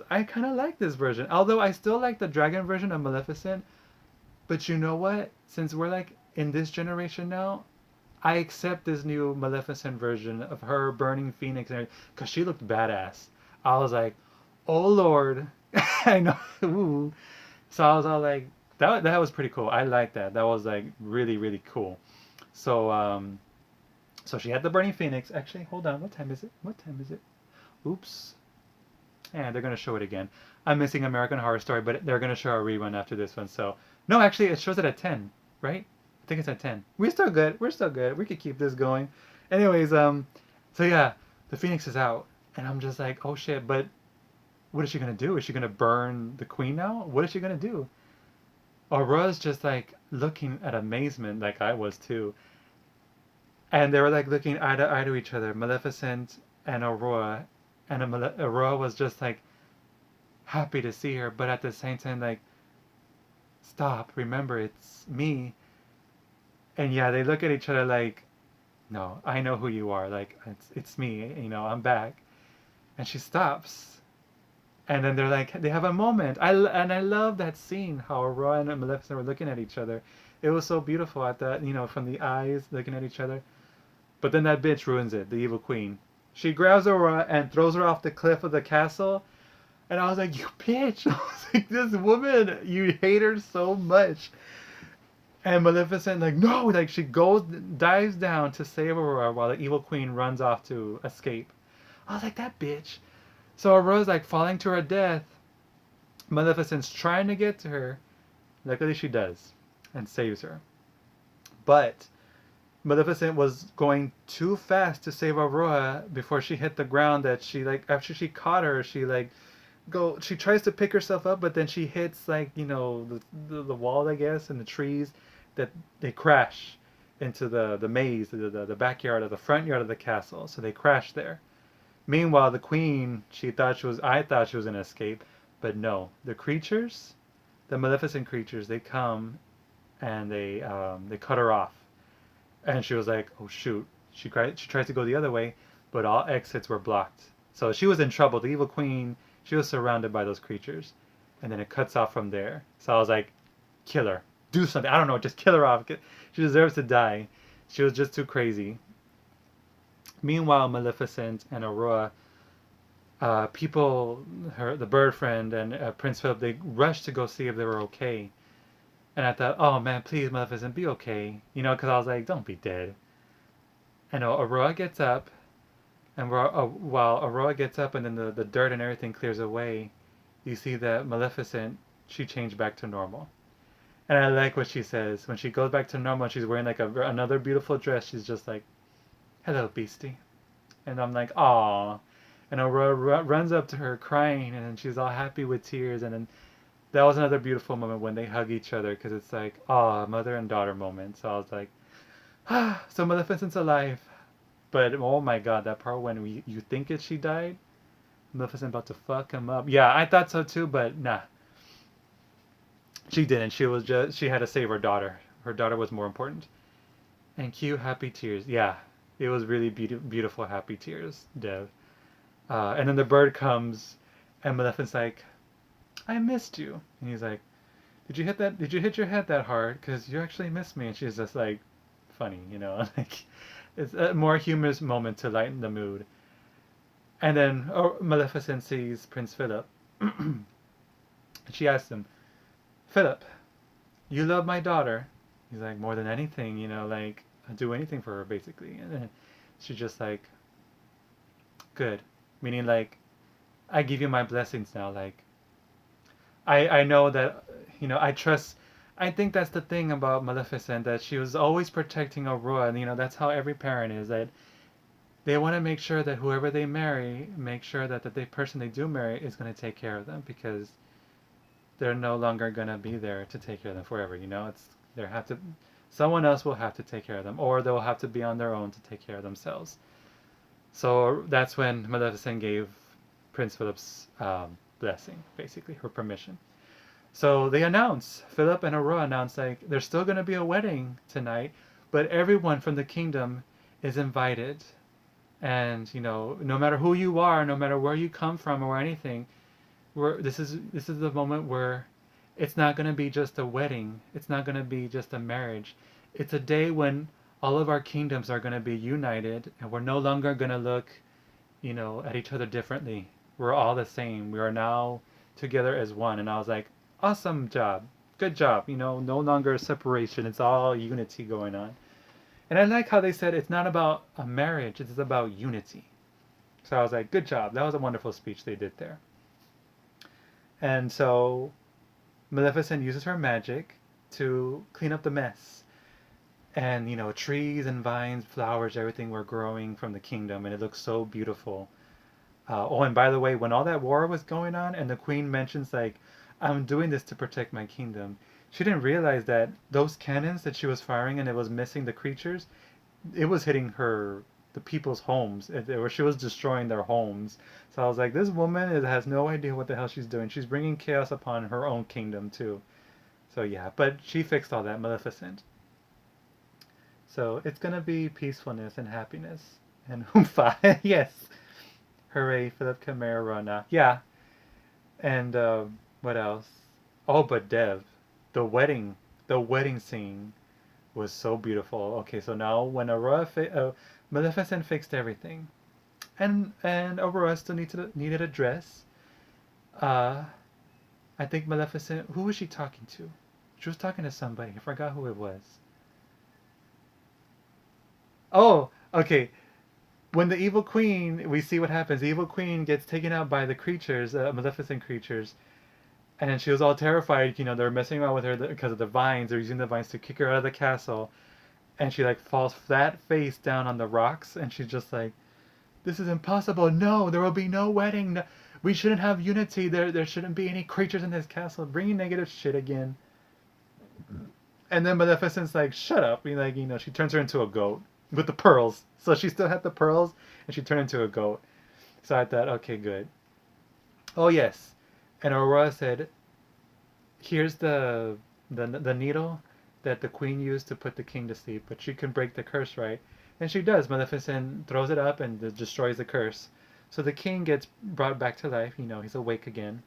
I kind of like this version. Although I still like the dragon version of Maleficent. But you know what? Since we're like in this generation now, I accept this new Maleficent version of her burning phoenix and because she looked badass. I was like, oh lord, I know. Ooh. So I was all like, that was pretty cool. I like that. That was like really really cool. So so she had the burning phoenix. Actually, hold on. What time is it? What time is it? Oops. And they're gonna show it again. I'm missing American Horror Story, but they're gonna show a rerun after this one. So no, actually, it shows it at 10, right? I think it's at 10. We're still good. We're still good. We could keep this going. Anyways, so yeah, the Phoenix is out, and I'm just like, oh shit. But what is she gonna do? Is she gonna burn the Queen now? What is she gonna do? Aurora's just like looking at amazement, like I was too. And they were like looking eye to eye to each other, Maleficent and Aurora, and Aurora was just like happy to see her, but at the same time like, stop, remember it's me. And yeah, they look at each other like, no, I know who you are. Like it's me. I'm back. And she stops. And then they're like, they have a moment. I love that scene how Aurora and Maleficent were looking at each other. It was so beautiful at that, from the eyes looking at each other. But then that bitch ruins it, the evil queen. She grabs Aurora and throws her off the cliff of the castle. And I was like, you bitch. I was like, this woman, you hate her so much. And Maleficent, like, no, like, she dives down to save Aurora while the evil queen runs off to escape. I was like, that bitch. So Aurora's, like, falling to her death. Maleficent's trying to get to her. Luckily, she does and saves her. But Maleficent was going too fast to save Aurora before she hit the ground that she, like, after she caught her, she, like, she tries to pick herself up, but then she hits like the wall, I guess, and the trees, that they crash into the maze, the backyard or the front yard of the castle. So they crash there. Meanwhile, the queen, I thought she was gonna escape, but no, the creatures, the Maleficent creatures, they come and they cut her off, and she was like, oh shoot, She tries to go the other way, but all exits were blocked. So she was in trouble. The evil queen, she was surrounded by those creatures, and then it cuts off from there. So I was like, kill her, do something. I don't know, just kill her off. She deserves to die. She was just too crazy. Meanwhile, Maleficent and Aurora, people, the bird friend and Prince Philip, they rushed to go see if they were okay. And I thought, oh man, please, Maleficent, be okay. Because I was like, don't be dead. And Aurora gets up, and while Aurora gets up and then the dirt and everything clears away, you see that Maleficent, she changed back to normal. And I like what she says. When she goes back to normal, she's wearing like another beautiful dress. She's just like, hello, beastie. And I'm like, aw. And Aurora runs up to her crying, and then she's all happy with tears. And then that was another beautiful moment when they hug each other, because it's like, aw, mother and daughter moment. So I was like, ah, so Maleficent's alive. But oh my god, that part when you think she died, Maleficent about to fuck him up. Yeah, I thought so too, but nah, she didn't. She had to save her daughter. Her daughter was more important. And cue happy tears. Yeah, it was really beautiful happy tears, Dev. And then the bird comes, and Maleficent's like, I missed you. And he's like, did you hit that? Did you hit your head that hard? Because you actually missed me. And she's just like, funny, like it's a more humorous moment to lighten the mood. And then Maleficent sees Prince Philip, and she asks him, Philip, you love my daughter? He's like, more than anything, like I'd do anything for her, basically. And then she's just like, good, meaning like, I give you my blessings now. Like, I know that, I trust. I think that's the thing about Maleficent, that she was always protecting Aurora, and that's how every parent is. That they want to make sure that whoever they marry, make sure that the person they do marry is going to take care of them, because they're no longer going to be there to take care of them forever. It's they have to, someone else will have to take care of them, or they'll have to be on their own to take care of themselves. So that's when Maleficent gave Prince Philip's blessing, basically her permission. So they announce, Philip and Aurora announce, like, there's still going to be a wedding tonight, but everyone from the kingdom is invited. And no matter who you are, no matter where you come from or anything, this is the moment where it's not going to be just a wedding. It's not going to be just a marriage. It's a day when all of our kingdoms are going to be united, and we're no longer going to look, at each other differently. We're all the same. We are now together as one. And I was like, awesome job. Good job. No longer separation. It's all unity going on. And I like how they said it's not about a marriage, it's about unity. So I was like, good job. That was a wonderful speech they did there. And so Maleficent uses her magic to clean up the mess. And, trees and vines, flowers, everything were growing from the kingdom, and it looks so beautiful. Oh, and by the way, when all that war was going on, and the queen mentions, like, I'm doing this to protect my kingdom, she didn't realize that those cannons that she was firing and it was missing the creatures, it was hitting the people's homes, or she was destroying their homes. So I was like, this woman has no idea what the hell she's doing. She's bringing chaos upon her own kingdom too. So yeah, but she fixed all that, Maleficent. So it's gonna be peacefulness and happiness and oompa. Yes, hooray, Philip Camerona. Yeah, and what else? Oh, but Dev, the wedding, the wedding scene was so beautiful. Okay, so now when Maleficent fixed everything, and Aurora still needed a dress. Uh, I think Maleficent. Who was she talking to? She was talking to somebody. I forgot who it was. Oh, okay. When the evil queen, we see what happens. The evil queen gets taken out by the creatures, Maleficent creatures, and she was all terrified. They're messing around with her because of the vines. They're using the vines to kick her out of the castle, and she like falls flat face down on the rocks, and she's just like, "This is impossible. No, there will be no wedding. No, we shouldn't have unity. There shouldn't be any creatures in this castle. Bringing negative shit again." And then Maleficent's like, "Shut up!" And like, she turns her into a goat with the pearls. So she still had the pearls, and she turned into a goat. So I thought, okay, good. Oh yes, and Aurora said, "Here's the needle that the queen used to put the king to sleep, but she can break the curse, right?" And she does. Maleficent throws it up and destroys the curse. So the king gets brought back to life. He's awake again.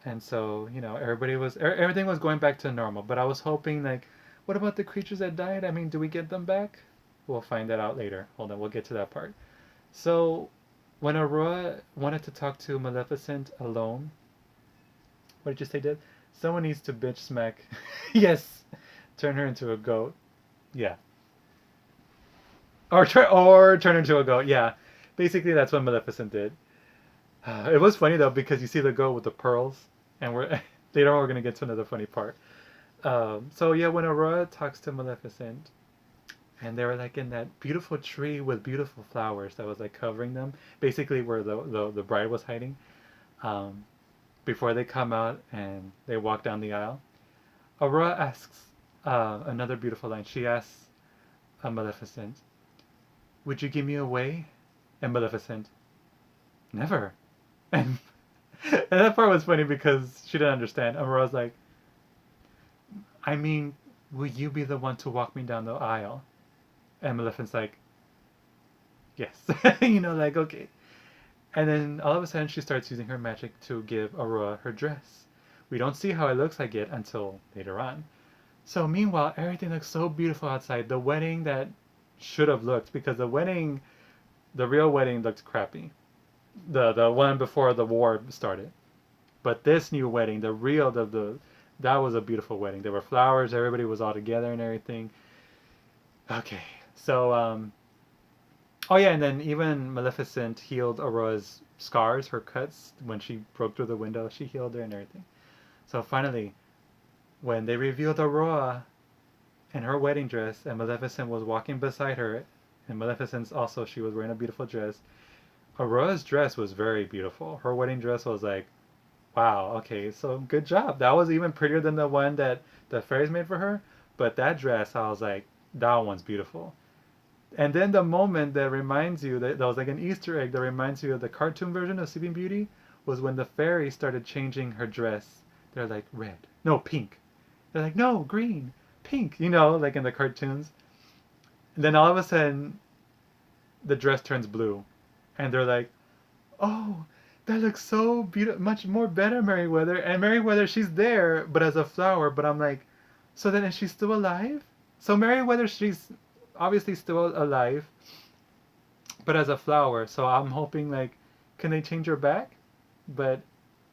And so, everything was going back to normal. But I was hoping, like, what about the creatures that died? I mean, do we get them back? We'll find that out later. Hold on, we'll get to that part. So, when Aurora wanted to talk to Maleficent alone, what did you say, did? Someone needs to bitch smack. Yes! Turn her into a goat. Yeah. Or turn her into a goat. Yeah. Basically, that's what Maleficent did. It was funny though because you see the goat with the pearls, and we're later on we're gonna get to another funny part. So yeah, when Aurora talks to Maleficent, and they were like in that beautiful tree with beautiful flowers that was like covering them, basically where the bride was hiding. Um, Before they come out and they walk down the aisle, Aurora asks another beautiful line. She asks Maleficent, "Would you give me away?" And Maleficent, "Never." And and that part was funny because she didn't understand. Aurora's like, "I mean, will you be the one to walk me down the aisle?" And Maleficent's like, "Yes." Like, okay. And then all of a sudden she starts using her magic to give Aurora her dress. We don't see how it looks like it until later on. So meanwhile, everything looks so beautiful outside. The wedding that should have looked, because the real wedding looked crappy. The one before the war started. But this new wedding, the real the that was a beautiful wedding. There were flowers, everybody was all together and everything. Okay. So oh yeah, and then even Maleficent healed Aurora's scars, her cuts when she broke through the window. She healed her and everything. So finally, when they revealed Aurora in her wedding dress and Maleficent was walking beside her, and Maleficent's also, she was wearing a beautiful dress. Aurora's dress was very beautiful. Her wedding dress was like, wow, okay, so good job. That was even prettier than the one that the fairies made for her. But that dress, I was like, that one's beautiful. And then the moment that reminds you that was like an Easter egg that reminds you of the cartoon version of Sleeping Beauty was when the fairy started changing her dress. They're like red, no pink. They're like no green, pink. Like in the cartoons. And then all of a sudden, the dress turns blue, and they're like, oh, that looks so beautiful, much more better, Merryweather. And Merryweather, she's there, but as a flower. But I'm like, so then is she still alive? So Merryweather, she's obviously still alive, but as a flower. So I'm hoping like, can they change her back? But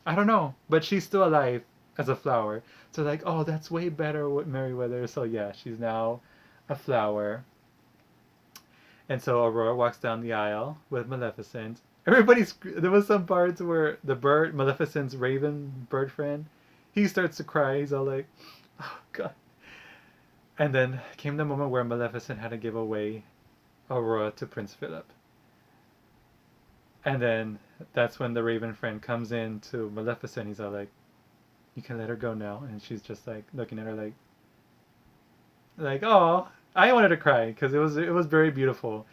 I don't know. But she's still alive as a flower. So like, oh, that's way better with Merryweather. So yeah, she's now a flower. And so Aurora walks down the aisle with Maleficent. There was some parts where the bird, Maleficent's raven bird friend, he starts to cry. He's all like, oh god. And then came the moment where Maleficent had to give away Aurora to Prince Philip. And then that's when the raven friend comes in to Maleficent. He's all like, you can let her go now. And she's just like looking at her like, oh, I wanted to cry because it was very beautiful.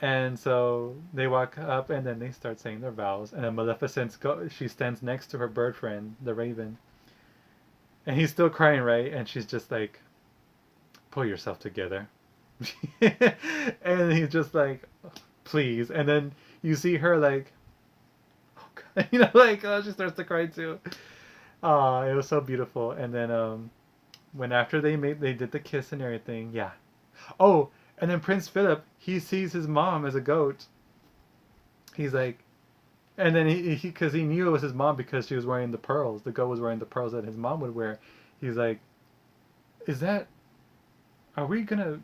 And so they walk up and then they start saying their vows. And then she stands next to her bird friend, the raven. And he's still crying, right? And she's just like, pull yourself together. And he's just like, please. And then you see her like, oh God. Like, oh, she starts to cry too. It was so beautiful. And then when after they did the kiss and everything, yeah. Oh, and then Prince Philip, he sees his mom as a goat. He's like, and then because he knew it was his mom because she was wearing the pearls. The goat was wearing the pearls that his mom would wear. He's like, is that? Are we gonna,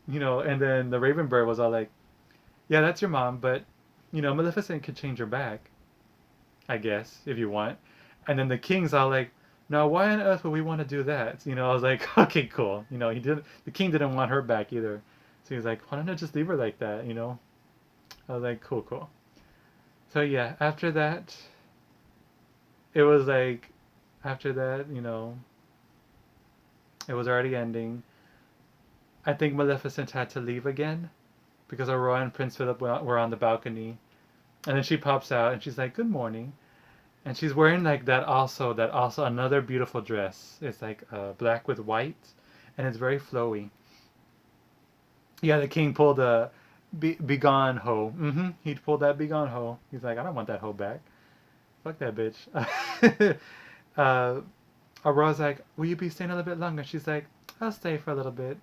And then the Raven Bird was all like, yeah, that's your mom, but Maleficent could change her back, I guess, if you want. And then the king's all like, now why on earth would we want to do that? I was like, okay, cool. The king didn't want her back either. So he's like, why don't I just leave her like that? I was like, cool, cool. So yeah, after that, it was like, after that, it was already ending. I think Maleficent had to leave again because Aurora and Prince Philip were on the balcony. And then she pops out and she's like, good morning. And she's wearing like that also another beautiful dress. It's like black with white and it's very flowy. Yeah, the king pulled a be gone hoe. He pulled that be gone hoe. He's like, I don't want that hoe back. Fuck that bitch. uh, Aurora's like, will you be staying a little bit longer? She's like, I'll stay for a little bit,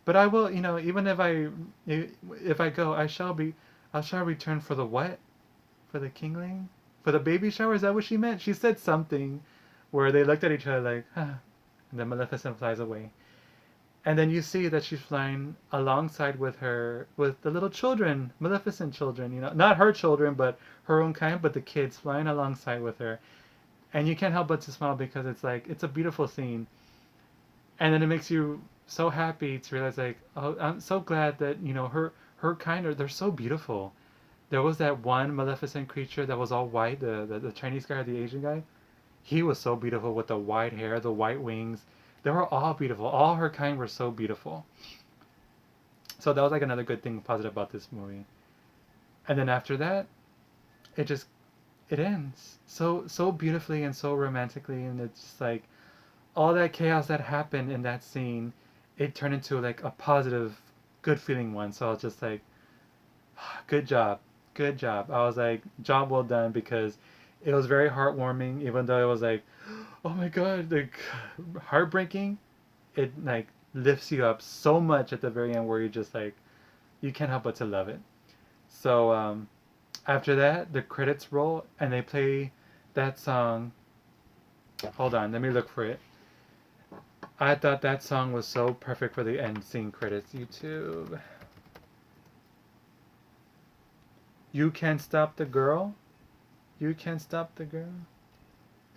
but I will, even if I go, I shall return for the what? For the kingling? For the baby shower? Is that what she meant? She said something where they looked at each other like, huh. And then Maleficent flies away. And then you see that she's flying alongside with the little children, Maleficent children, not her children, but her own kind, but the kids flying alongside with her. And you can't help but to smile because it's a beautiful scene. And then it makes you so happy to realize like, oh, I'm so glad that, her kind are, they're so beautiful. There was that one Maleficent creature that was all white, the Chinese guy or the Asian guy. He was so beautiful with the white hair, the white wings. They were all beautiful. All her kind were so beautiful. So that was like another good thing positive about this movie. And then after that, it just it ends so beautifully and so romantically, and it's just like all that chaos that happened in that scene, it turned into like a positive, good feeling one. So I was just like, good job, good job. I was like, job well done because it was very heartwarming, even though it was like, oh my god, like heartbreaking. It like lifts you up so much at the very end where you just like you can't help but to love it. So after that, the credits roll and they play that song. Hold on, let me look for it. I thought that song was so perfect for the end scene credits. YouTube. You Can't Stop the Girl. You Can't Stop the Girl.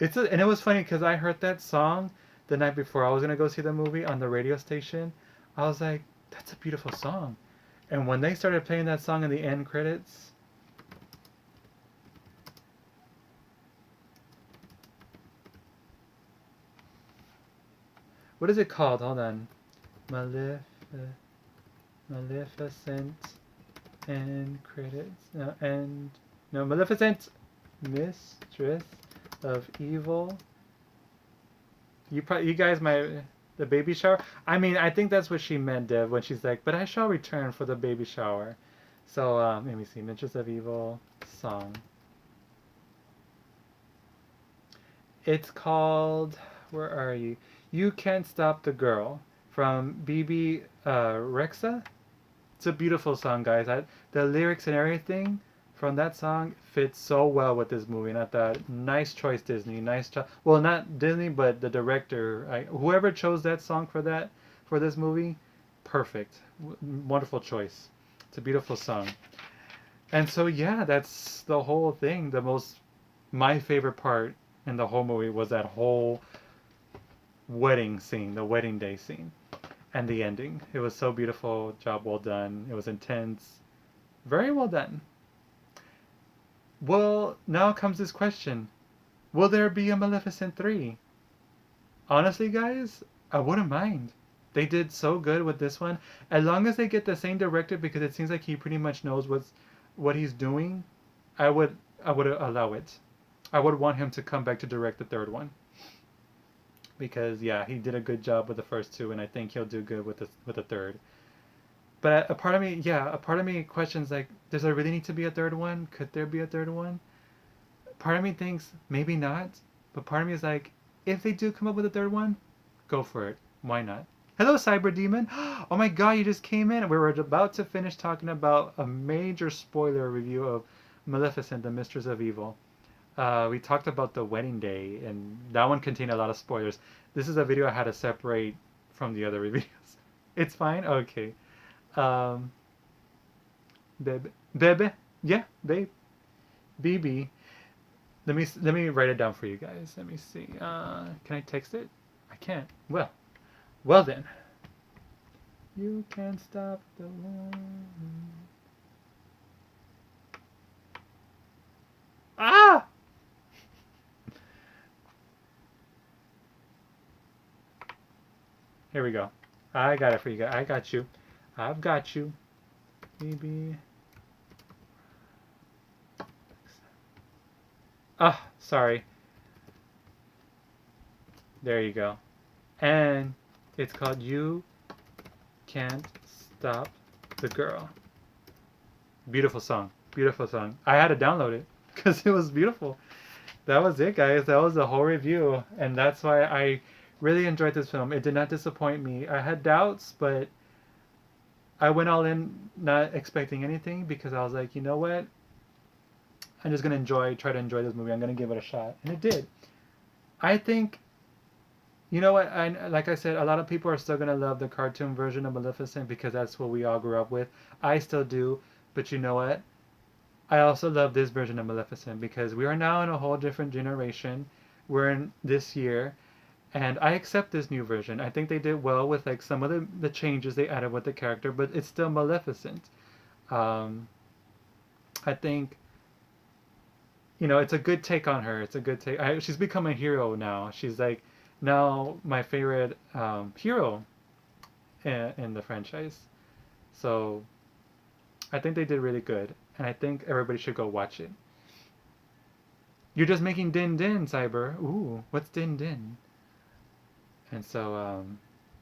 And it was funny because I heard that song the night before I was gonna go see the movie on the radio station. I was like, that's a beautiful song. And when they started playing that song in the end credits, what is it called? Hold on. Malef- Maleficent end credits. No, Maleficent Mistress of Evil. You guys might the baby shower. I mean, I think that's what she meant, Dev, when she's like, "But I shall return for the baby shower." So let me see, Mistress of Evil song. It's called. Where are you? You Can't Stop the Girl from BB Rexa. It's a beautiful song, guys. The lyrics and everything from that song fits so well with this movie. And I thought, nice choice, Disney. Nice choice. Well, not Disney, but the director. Whoever chose that song for this movie, perfect. Wonderful choice. It's a beautiful song. And so yeah, that's the whole thing. My favorite part in the whole movie was that whole wedding scene, the wedding day scene, and the ending. It was so beautiful. Job well done. It was intense. Very well done. Well, now comes this question. Will there be a Maleficent 3? Honestly, guys, I wouldn't mind. They did so good with this one. As long as they get the same director, because it seems like he pretty much knows what he's doing, I would I would allow it. I would want him to come back to direct the third one. Because yeah, he did a good job with the first two, and I think he'll do good with the third. But a part of me questions like, does there really need to be a third one? Could there be a third one? Part of me thinks maybe not, but part of me is like, if they do come up with a third one, go for it. Why not? Hello, Cyber Demon. Oh my God, you just came in. We were about to finish talking about a major spoiler review of Maleficent, the Mistress of Evil. We talked about the wedding day, and that one contained a lot of spoilers. This is a video I had to separate from the other reviews. It's fine? Okay. Um, Bebe. Bebe? Yeah, babe. BB. Let me write it down for you guys. Let me see. Can I text it? I can't. Well then. You can't stop the one. Ah! Here we go. I got it for you guys. I got you. I've got you. Maybe. Ah, sorry. There you go. And it's called You Can't Stop the girl. Beautiful song. Beautiful song. I had to download it because it was beautiful. That was it, guys. That was the whole review. And that's why I really enjoyed this film. It did not disappoint me. I had doubts, but I went all in not expecting anything because I was like, you know what? I'm just going to try to enjoy this movie. I'm going to give it a shot. And it did. I think, you know what? Like I said, a lot of people are still going to love the cartoon version of Maleficent because that's what we all grew up with. I still do. But you know what? I also love this version of Maleficent because we are now in a whole different generation. We're in this year, and I accept this new version. I think they did well with like some of the changes they added with the character, but it's still Maleficent. Um, I think it's a good take on her. It's a good take. She's become a hero now. She's like now my favorite hero in the franchise. So I think they did really good, and I think everybody should go watch it. You're just making din din, Cyber. Ooh, what's din din? And so,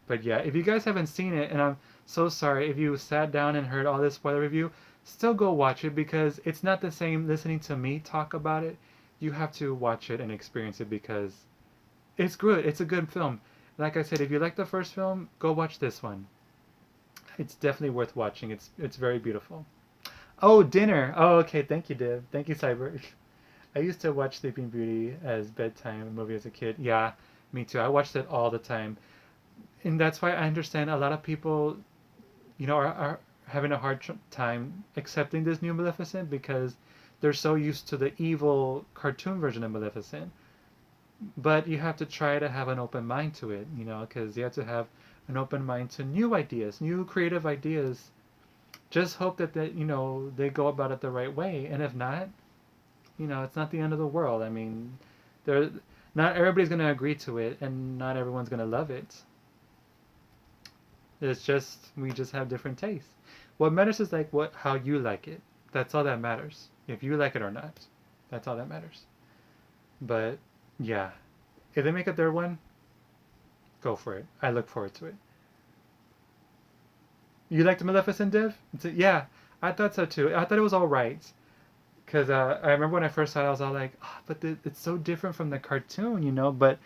but yeah, if you guys haven't seen it, and I'm so sorry if you sat down and heard all this spoiler review, still go watch it because it's not the same listening to me talk about it. You have to watch it and experience it because it's good. It's a good film. Like I said, if you like the first film, go watch this one. It's definitely worth watching. It's very beautiful. Oh, dinner. Oh, okay. Thank you, Div. Thank you, Cyber. I used to watch Sleeping Beauty as bedtime movie as a kid. Yeah, me too. I watched it all the time. And that's why I understand a lot of people, are having a hard time accepting this new Maleficent because they're so used to the evil cartoon version of Maleficent. But you have to try to have an open mind to it, because you have to have an open mind to new ideas, new creative ideas. Just hope that they go about it the right way. And if not, it's not the end of the world. I mean, there, not everybody's gonna agree to it, and not everyone's gonna love it. It's just we just have different tastes. What matters is like how you like it. That's all that matters. If you like it or not, that's all that matters. But yeah, if they make a third one, go for it. I look forward to it. You liked Maleficent, Div? Yeah, I thought so too. I thought it was all right. Because I remember when I first saw it, I was all like, oh, but it's so different from the cartoon, But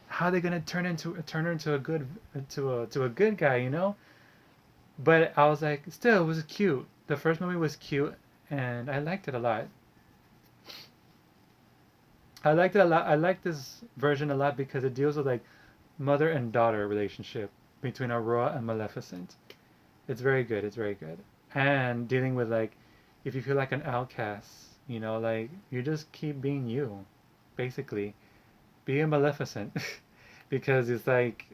how are they gonna turn her into a good guy, But I was like, still, it was cute. The first movie was cute, and I liked it a lot. I liked it a lot. I like this version a lot because it deals with like mother and daughter relationship between Aurora and Maleficent. It's very good. It's very good. And dealing with like, if you feel like an outcast, like you just keep being you, basically. Be a Maleficent, because it's like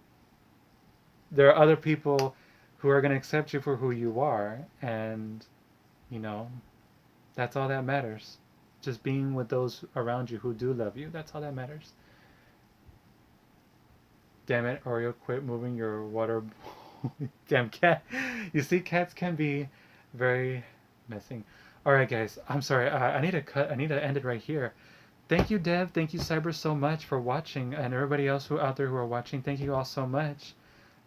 there are other people who are gonna accept you for who you are, and you know that's all that matters. Just being with those around you who do love you. That's all that matters. Damn it, Oreo, quit moving your water. Damn cat. You see, cats can be very messing. All right, guys. I'm sorry. I need to cut. I need to end it right here. Thank you, Dev. Thank you, Cyber, so much for watching, and everybody else who out there who are watching. Thank you all so much.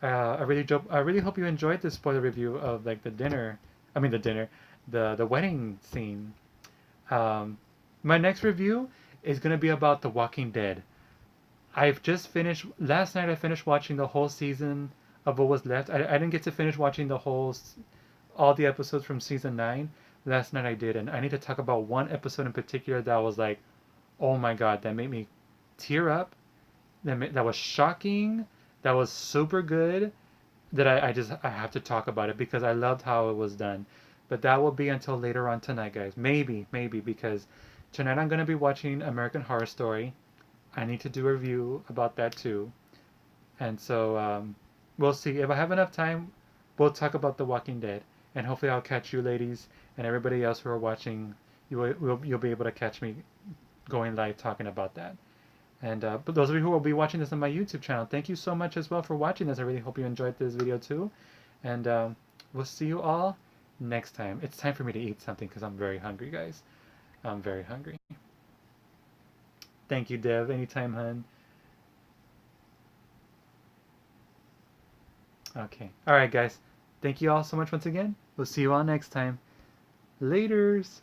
I really hope you enjoyed this spoiler review of like the dinner. I mean the dinner, the wedding scene. Um, my next review is gonna be about The Walking Dead. I've just finished last night. I finished watching the whole season of what was left. I didn't get to finish watching all the episodes from season 9. Last night I did, and I need to talk about one episode in particular that was like, oh my god, that made me tear up. That was shocking. That was super good. That I have to talk about it because I loved how it was done. But that will be until later on tonight, guys. Maybe because tonight I'm gonna be watching American Horror Story. I need to do a review about that too. And so we'll see. If I have enough time, we'll talk about The Walking Dead. And hopefully I'll catch you ladies and everybody else who are watching. You'll be able to catch me going live talking about that. And but those of you who will be watching this on my YouTube channel, thank you so much as well for watching this. I really hope you enjoyed this video too. And we'll see you all next time. It's time for me to eat something because I'm very hungry, guys. I'm very hungry. Thank you, Dev. Anytime, hun. Okay. All right, guys. Thank you all so much once again. We'll see you all next time. Laters.